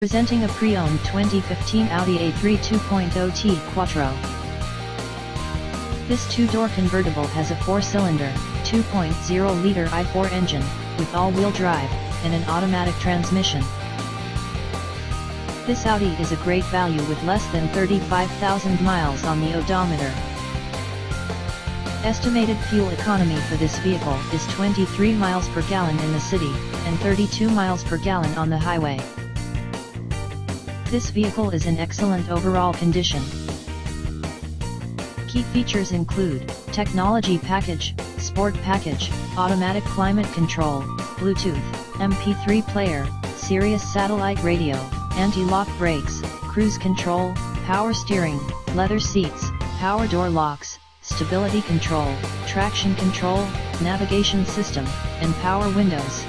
Presenting a pre-owned 2015 Audi A3 2.0T Quattro. This two-door convertible has a 4-cylinder, 2.0-liter i4 engine, with all-wheel drive, and an automatic transmission. This Audi is a great value with less than 35,000 miles on the odometer. Estimated fuel economy for this vehicle is 23 miles per gallon in the city, and 32 miles per gallon on the highway. This vehicle is in excellent overall condition. Key features include Technology Package, Sport Package, Automatic Climate Control, Bluetooth, MP3 Player, Sirius Satellite Radio, Anti-Lock Brakes, Cruise Control, Power Steering, Leather Seats, Power Door Locks, Stability Control, Traction Control, Navigation System, and Power Windows.